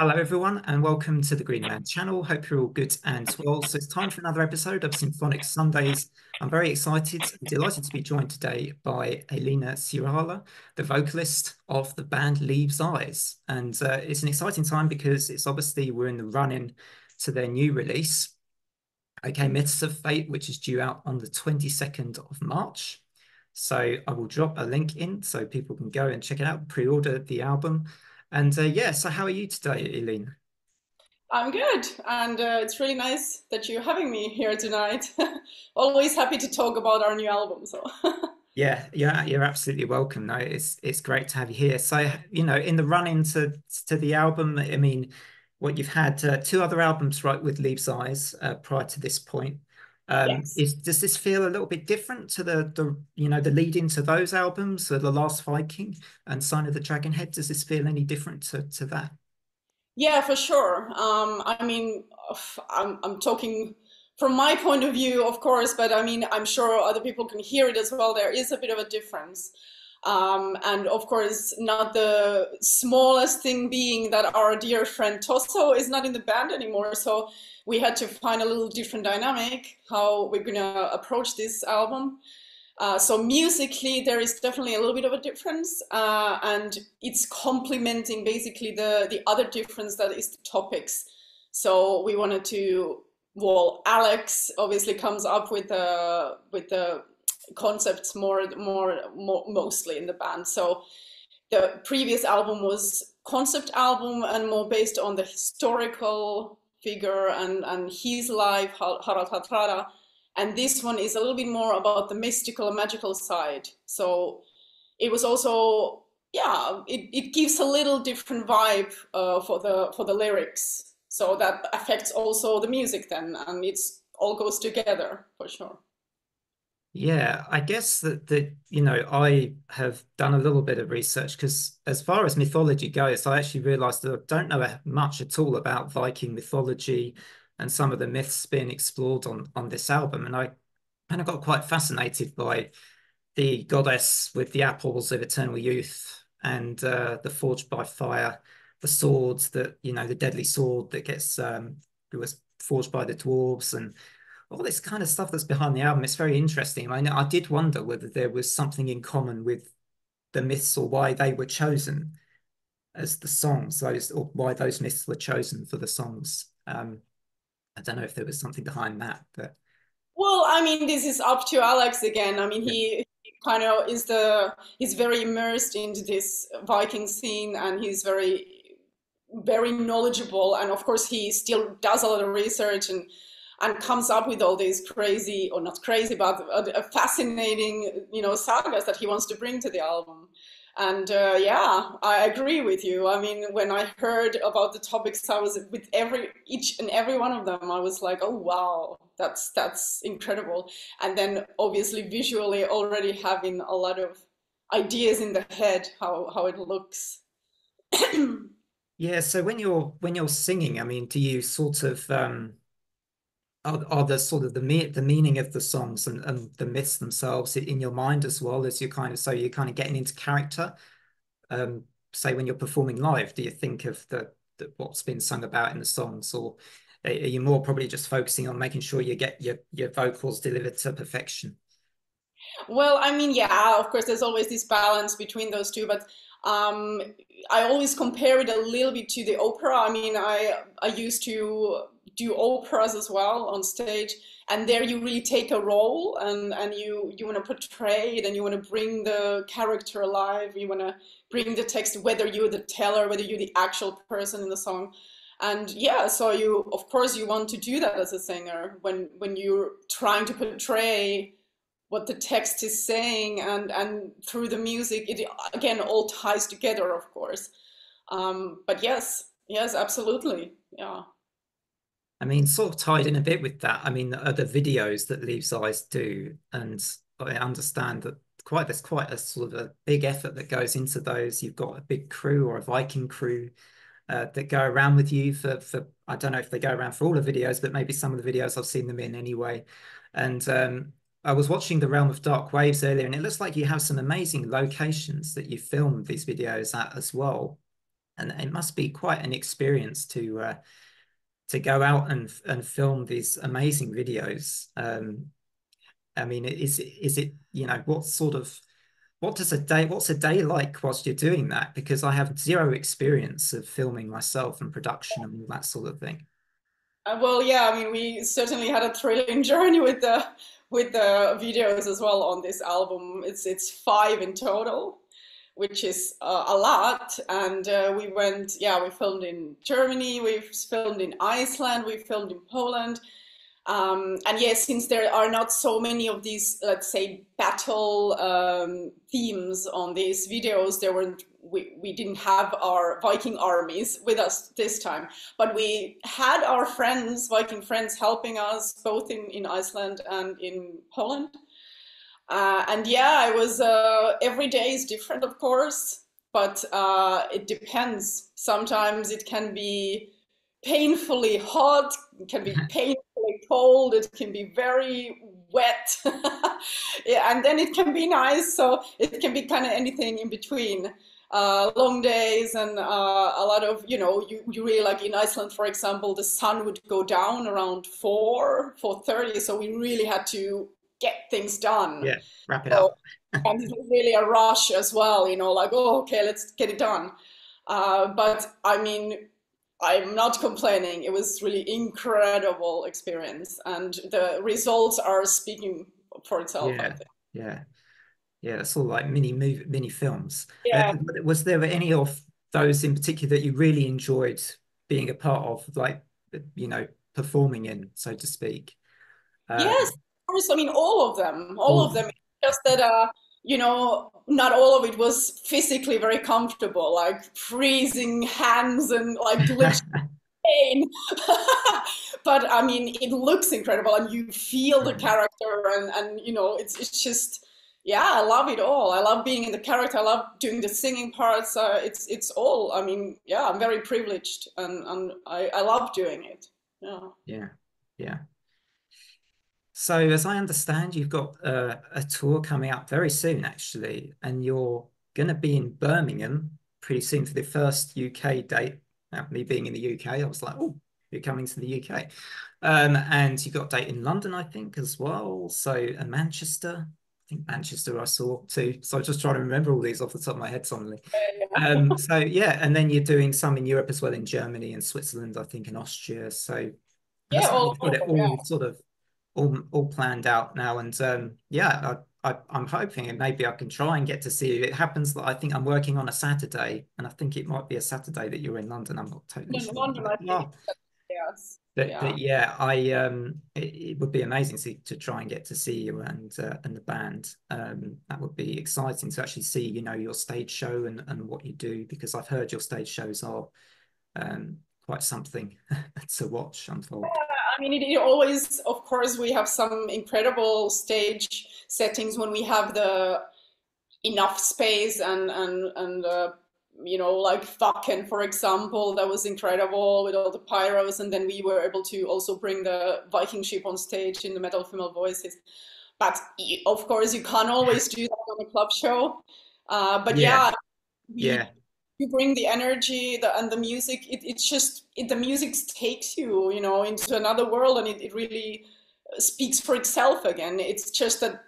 Hello, everyone, and welcome to the Green Man channel. Hope you're all good and well. So it's time for another episode of Symphonic Sundays. I'm very excited and delighted to be joined today by Elina Siirala, the vocalist of the band Leaves' Eyes. And it's an exciting time because it's obviously we're in the run-in to their new release, OK, Myths of Fate, which is due out on the 22nd of March. So I will drop a link in so people can go and check it out, pre-order the album. And yeah, so how are you today, Elina? I'm good, and it's really nice that you're having me here tonight. Always happy to talk about our new album. So, Yeah, you're absolutely welcome. No, it's great to have you here. So, in the run into the album, I mean, what you've had two other albums, right, with Leaves' Eyes prior to this point. yes. Is does this feel a little bit different to the lead into those albums, The Last Viking and Sign of the Dragonhead? Does this feel any different to that? Yeah, for sure. I mean, I'm talking from my point of view, of course, but I mean, I'm sure other people can hear it as well. There is a bit of a difference. And of course, not the smallest thing being that our dear friend Tosso is not in the band anymore. So we had to find a little different dynamic how we're gonna approach this album. So musically, there is definitely a little bit of a difference, and it's complementing basically the other difference that is the topics. So we wanted to, well, Alex obviously comes up with the concepts more mostly in the band. So the previous album was concept album and more based on the historical figure and his life, Harald Hardrada, and this one is a little bit more about the mystical and magical side. So it was also, yeah, it gives a little different vibe for the lyrics. So that affects also the music then, and it's all goes together for sure. Yeah, I guess that I have done a little bit of research because as far as mythology goes, I actually realized that I don't know much at all about Viking mythology and some of the myths being explored on this album. And I kind of got quite fascinated by the goddess with the apples of eternal youth and the forged by fire, the swords the deadly sword that gets it was forged by the dwarves and all this kind of stuff that's behind the album. It's very interesting. I did wonder whether there was something in common with the myths or why they were chosen as the songs, those or why those myths were chosen for the songs. I don't know if there was something behind that, but Well, I mean, this is up to Alex again. I mean, yeah. he kind of he's very immersed into this Viking scene, and he's very knowledgeable. And of course, he still does a lot of research and comes up with all these crazy, or not crazy, but fascinating, sagas that he wants to bring to the album. And yeah, I agree with you. I mean, when I heard about the topics, I was with each and every one of them. I was like, oh wow, that's incredible. And then obviously visually already having a lot of ideas in the head how it looks. Yeah, so when you're singing, I mean, do you sort of are the sort of the meaning of the songs and the myths themselves in your mind as well as you're kind of getting into character? Say when you're performing live, do you think of the what's been sung about in the songs, or are you more probably just focusing on making sure you get your vocals delivered to perfection? Well, I mean, yeah, of course, there's always this balance between those two, but um, I always compare it a little bit to the opera. I mean, I used to do operas as well on stage, and there you really take a role and you want to portray it and you want to bring the character alive. You want to bring the text, whether you're the teller, whether you're the actual person in the song. And yeah, so you, of course, you want to do that as a singer when you're trying to portray what the text is saying and through the music it again all ties together, of course. But yes, absolutely, yeah. I mean, sort of tied in a bit with that. I mean, the videos that Leaves Eyes do, and I understand that there's quite a sort of a big effort that goes into those. You've got a big crew or a Viking crew that go around with you for I don't know if they go around for all the videos, but maybe some of the videos I've seen them in anyway. And I was watching The Realm of Dark Waves earlier, and it looks like you have some amazing locations that you filmed these videos at as well. and it must be quite an experience to go out and film these amazing videos. I mean, is it, you know, what's a day like whilst you're doing that? Because I have zero experience of filming myself and production and all that sort of thing. Well, yeah, I mean, we certainly had a thrilling journey with the videos as well on this album. It's five in total, which is a lot. And yeah, we filmed in Germany, we filmed in Iceland, we filmed in Poland. And yes, since there are not so many of these, let's say, battle themes on these videos, we didn't have our Viking armies with us this time, but we had our friends, Viking friends, helping us both in Iceland and in Poland. And yeah, it was every day is different, of course, but it depends. Sometimes it can be painfully hot, it can be painfully cold, it can be very wet, yeah, and then it can be nice. So it can be kind of anything in between. Long days and a lot of, you really like in Iceland, for example, the sun would go down around 4:30, so we really had to get things done. Yeah, wrap it So, up. and it was really a rush as well, like, oh, okay, let's get it done. But I mean, I'm not complaining. It was really incredible experience, and the results are speaking for itself, I Yeah, think. yeah, yeah. It's all like mini films. Yeah. Was there any of those in particular that you really enjoyed being a part of, like, you know, performing in, so to speak? Yes, Um, of course. I mean, all of them, all all of of them. them. It's just that, not all of it was physically very comfortable, like freezing hands and like glitch pain. But I mean, it looks incredible, and you feel the Mm, character, and it's just, yeah, I love it all. I love being in the character. I love doing the singing parts. It's all. I mean, yeah, I'm very privileged, and I love doing it. Yeah. yeah, yeah. So, as I understand, you've got a tour coming up very soon, actually, and you're going to be in Birmingham pretty soon for the first UK date. Now, me being in the UK, I was like, oh, you're coming to the UK. And you've got a date in London, I think, as well. So, and Manchester. I think Manchester I saw too. So, I'm just trying to remember all these off the top of my head suddenly. So, yeah, and then you're doing some in Europe as well, in Germany and Switzerland, I think, and Austria. So, it Yeah, looks like all you've got it over. all sort of all planned out now. And yeah, I'm hoping and maybe I can try and get to see you. It happens that I think I'm working on a Saturday, and I think it might be a Saturday that you're in London. I'm not totally In sure. London, I think. Oh, Yes. but Yeah. yeah, it would be amazing to try and get to see you and the band. That would be exciting to actually see, you know, your stage show and what you do, because I've heard your stage shows are um, quite something to watch unfold. I mean, it always, of course, we have some incredible stage settings when we have the enough space and like Wacken, for example, that was incredible with all the pyros, and then we were able to also bring the Viking ship on stage in the metal female voices. But of course, you can't always do that on a club show. But Yeah, yeah, yeah. we you bring the energy and the music. The music takes you, into another world, and it really speaks for itself again. It's just that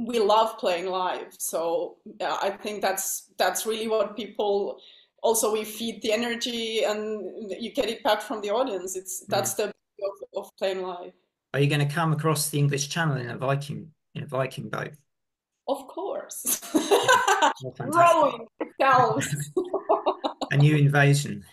we love playing live, so yeah, I think that's really what people. Also, we feed the energy, and you get it back from the audience. Mm. That's the beauty of playing live. Are you going to come across the English Channel in a Viking boat? Of course, Yeah. Well, fantastic. rowing ourselves. A new invasion.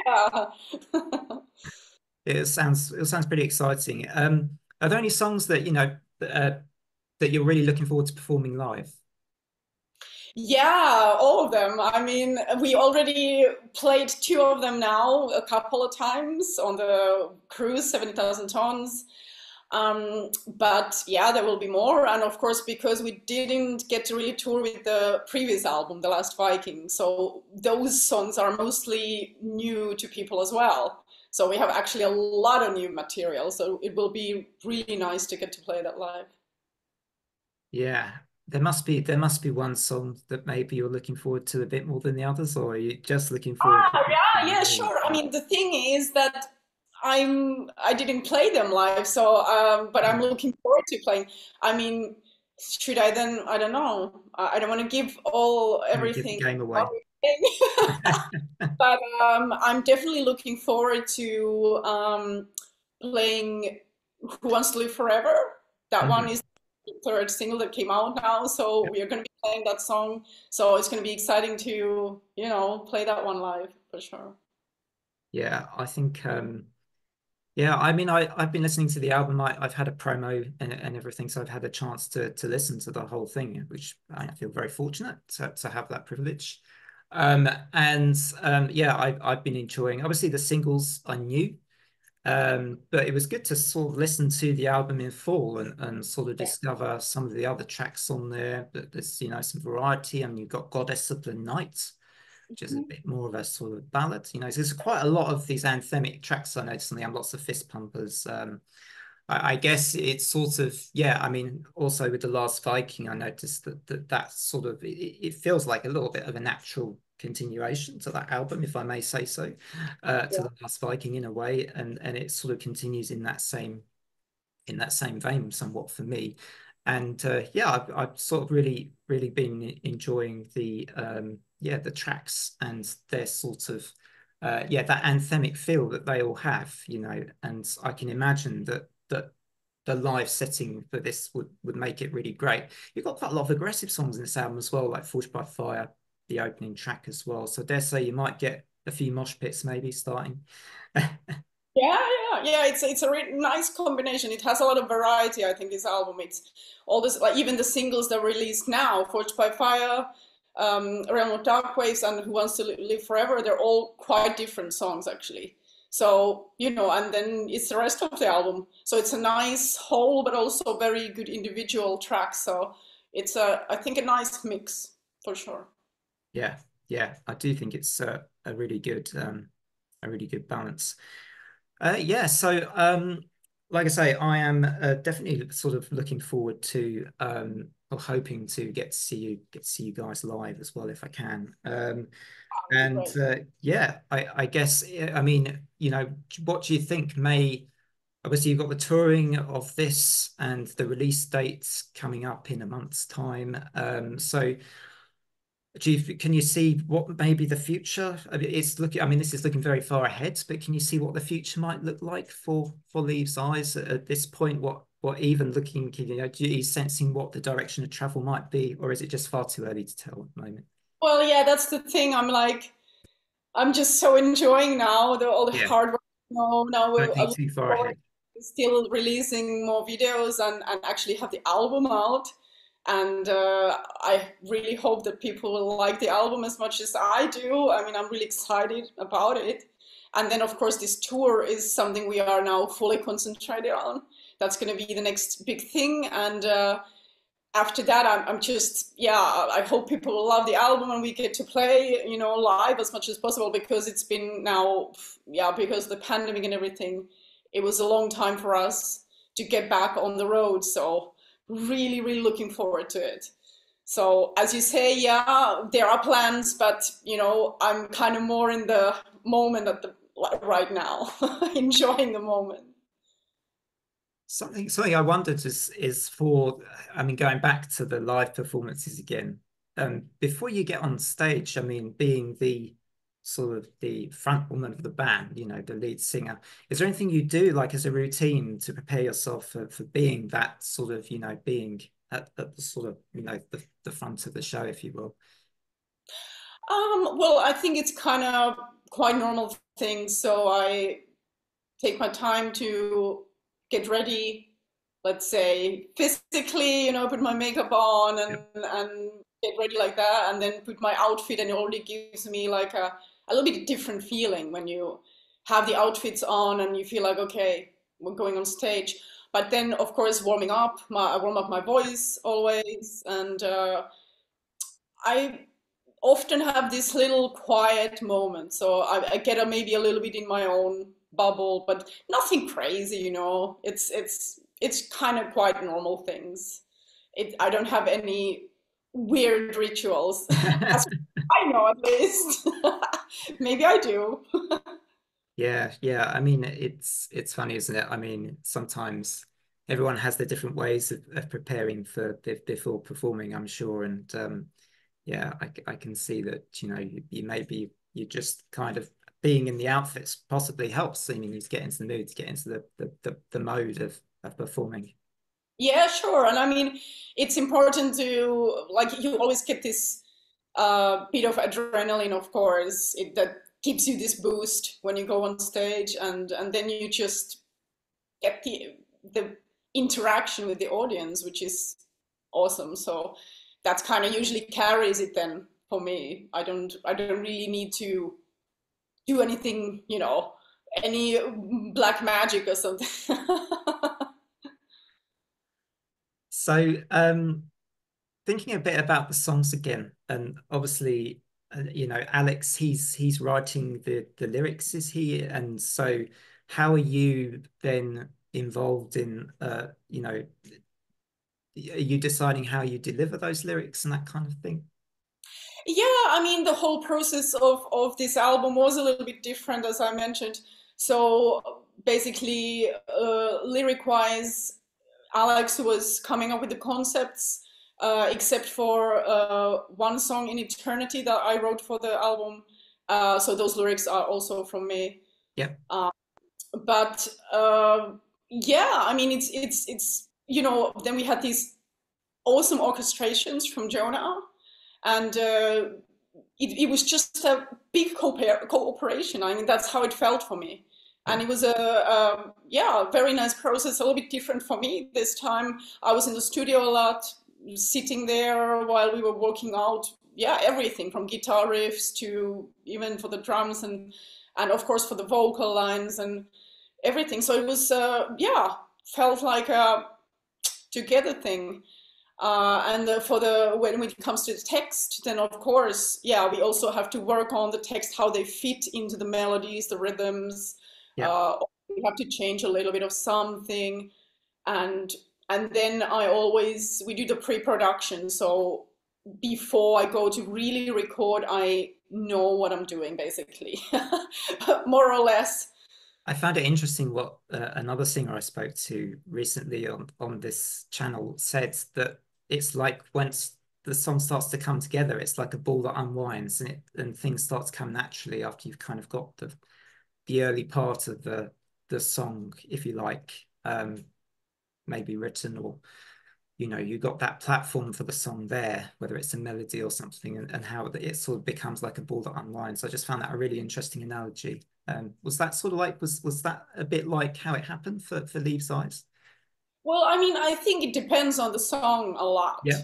Yeah. It sounds pretty exciting. Are there any songs that that you're really looking forward to performing live? Yeah, all of them. I mean, we already played two of them now a couple of times on the cruise, 70,000 tons. But yeah, there will be more. And of course, because we didn't get to really tour with the previous album, The Last Viking, so those songs are mostly new to people as well. So we have actually a lot of new material. So it will be really nice to get to play that live. Yeah. there must be one song that maybe you're looking forward to a bit more than the others, or are you just looking forward to Yeah, the yeah, whole sure. I thing? mean, the thing is that I didn't play them live, so but I'm Oh, looking forward to playing. I mean, should I then? I don't know. I don't want to give all you give the everything. game away. But I'm definitely looking forward to playing Who Wants to Live Forever. That one Mhm. is the third single that came out now, so we are going to be playing that song. So it's going to be exciting to, play that one live for sure. Yeah, I think yeah, I mean I've been listening to the album. I've had a promo and everything, so I've had a chance to listen to the whole thing, which I feel very fortunate to have that privilege. And yeah, I've been enjoying obviously the singles I knew. But it was good to sort of listen to the album in full and sort of discover some of the other tracks on there. But there's, some variety. I mean, you've got Goddess of the Night, which is a bit more of a sort of ballad. So there's quite a lot of these anthemic tracks I noticed on the album, lots of fist pumpers. I guess it's sort of, yeah, I mean, also with The Last Viking, I noticed that sort of, it feels like a little bit of a natural continuation to that album, if I may say so, to The Last Viking in a way, and it sort of continues in that same vein somewhat for me. And yeah, I've sort of really been enjoying the tracks and their sort of that anthemic feel that they all have. And I can imagine that the live setting for this would make it really great. You've got quite a lot of aggressive songs in this album as well, like Forged by Fire, the opening track as well. So I dare say you might get a few mosh pits maybe starting. Yeah, yeah. It's a really nice combination. It has a lot of variety, I think, this album. It's all this, like even the singles that are released now, Forged by Fire, Realm of Dark Waves, and Who Wants to Live Forever, they're all quite different songs, actually. So, and then it's the rest of the album. So it's a nice whole, but also very good individual tracks. So it's I think, a nice mix for sure. Yeah, yeah, I do think it's a really good balance. Yeah, so like I say, I am definitely sort of looking forward to or hoping to get to see you guys live as well if I can. That would be And great. yeah, I guess I mean, what do you think may obviously you've got the touring of this and the release dates coming up in a month's time. So can you see what maybe the future? I mean, this is looking very far ahead, but can you see what the future might look like for Leaves' Eyes at this point? What even looking, are you sensing what the direction of travel might be, or is it just far too early to tell at the moment? Well, yeah, that's the thing. I'm just so enjoying now all the Yeah, hard work. Now don't I'm think looking too far forward ahead. to still releasing more videos and actually have the album out. And I really hope that people will like the album as much as I do. I mean, I'm really excited about it. And then, of course, this tour is something we are now fully concentrated on. That's going to be the next big thing. And after that, I'm just, yeah, I hope people will love the album and we get to play, live as much as possible because it's been now, yeah, because of the pandemic and everything, it was a long time for us to get back on the road. So really, really looking forward to it. So as you say, yeah, there are plans, but I'm kind of more in the moment at the like, right now, enjoying the moment. Something I wondered is for, I mean, going back to the live performances again, before you get on stage, I mean, being the sort of the front woman of the band, the lead singer, is there anything you do like as a routine to prepare yourself for being that sort of, being at the sort of, the front of the show, if you will? Well, I think it's kind of quite normal thing. So I take my time to get ready, let's say physically, put my makeup on Yep. and get ready like that, and then put my outfit, and it already gives me like a little bit different feeling when you have the outfits on and you feel like, okay, we're going on stage. But then, of course, I warm up my voice always, and I often have this little quiet moment. So I get maybe a little bit in my own bubble, but nothing crazy. It's kind of quite normal things. I don't have any weird rituals, as I know at least. Maybe I do. Yeah, yeah. I mean, it's funny, isn't it? I mean, sometimes everyone has their different ways of preparing for before performing, I'm sure. And yeah, I can see that, you maybe you just kind of being in the outfits possibly helps seeming you to get into the mood, to get into the mode of performing. Yeah, sure. And I mean, it's important to, like, you always get this bit of adrenaline, of course, that gives you this boost when you go on stage, and then you just get the interaction with the audience, which is awesome. So that's kind of usually carries it then for me. I don't really need to do anything, any black magic or something. So, thinking a bit about the songs again, and obviously, Alex, he's writing the lyrics, is he? And so, how are you then involved in, are you deciding how you deliver those lyrics and that kind of thing? Yeah, I mean, the whole process of this album was a little bit different, as I mentioned. So basically, lyric wise, Alex was coming up with the concepts, except for one song in Eternity that I wrote for the album. So those lyrics are also from me. Yep. Uh, but yeah, I mean, it's then we had these awesome orchestrations from Jonah, and it was just a big cooperation. I mean, that's how it felt for me. Yeah. And it was a yeah, a very nice process, a little bit different for me this time. I was in the studio a lot, sitting there while we were working out, yeah, everything from guitar riffs to even for the drums, and of course for the vocal lines and everything. So it was yeah, felt like a together thing. And for the when it comes to the text, then of course, yeah, we also have to work on the text, how they fit into the melodies, the rhythms. Yeah. Uh, we have to change a little bit of something, and and then we do the pre-production. So before I go to really record, I know what I'm doing basically, more or less. I found it interesting what another singer I spoke to recently on this channel said, that it's like once the song starts to come together, it's like a ball that unwinds, and things start to come naturally after you've kind of got the early part of the song, if you like, maybe written, or you got that platform for the song there, whether it's a melody or something, and how it sort of becomes like a ball that unwinds. I just found that a really interesting analogy. Was that sort of like was that a bit like how it happened for Leaves Eyes? Well, I mean, I think it depends on the song a lot. Yeah,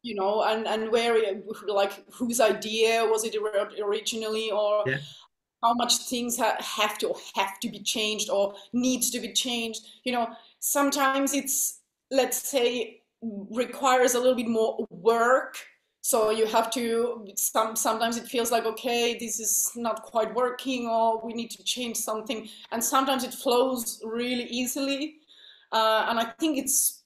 And where, like, whose idea was it originally, or yeah, how much things have to be changed or needs to be changed. Sometimes it's, let's say, requires a little bit more work. So you have to sometimes it feels like, okay, this is not quite working, or we need to change something. And sometimes it flows really easily. And I think it's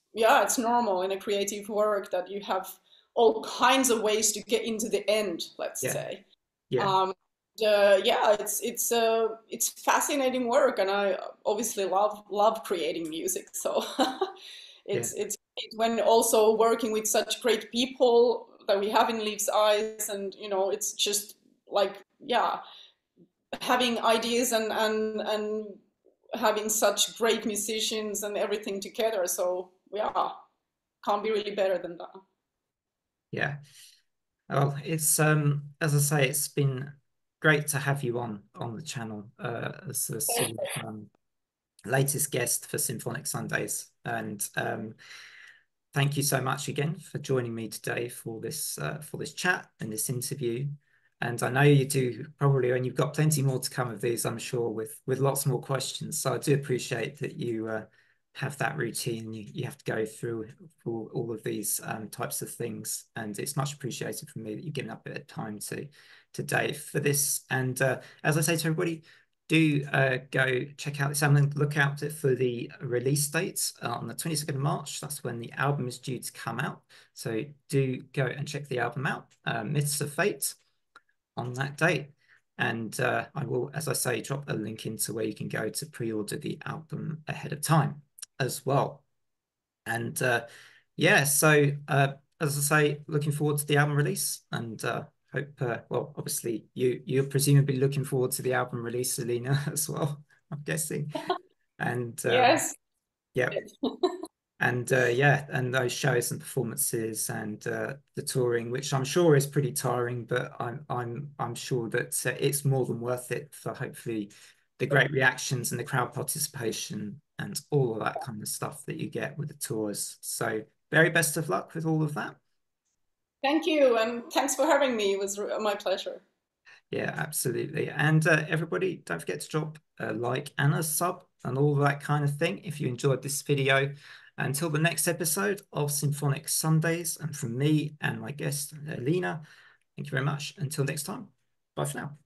normal in a creative work that you have all kinds of ways to get into the end, let's yeah, say. yeah, um, yeah, it's fascinating work, and I obviously love creating music. So yeah, it's great when also working with such great people that we have in Leaves Eyes, and it's just like, yeah, having ideas and having such great musicians and everything together. So yeah, can't be really better than that. yeah. Well, it's as I say, it's been great to have you on the channel as a sort of latest guest for Symphonic Sundays, and thank you so much again for joining me today for this chat and this interview. And I know you do probably, and you've got plenty more to come of these, I'm sure, with lots more questions. So I do appreciate that you have that routine. You have to go through for all of these types of things, and it's much appreciated from me that you've given up a bit of time to today for this. And as I say to everybody, do go check out this album and look out for the release dates on the 22nd of March. That's when the album is due to come out. So do go and check the album out, Myths of Fate, on that date. And I will, as I say, drop a link into where you can go to pre-order the album ahead of time as well. And yeah, so as I say, looking forward to the album release, and hope. Well, obviously, you're presumably looking forward to the album release, Elina, as well. I'm guessing. And Yes. yeah, and yeah, and those shows and performances and the touring, which I'm sure is pretty tiring, but I'm sure that it's more than worth it for hopefully the great reactions and the crowd participation and all of that kind of stuff that you get with the tours. So very best of luck with all of that. Thank you, and thanks for having me. It was my pleasure. Yeah, absolutely. And everybody, don't forget to drop a like and a sub and all that kind of thing if you enjoyed this video. Until the next episode of Symphonic Sundays, and from me and my guest, Elina, thank you very much. Until next time, bye for now.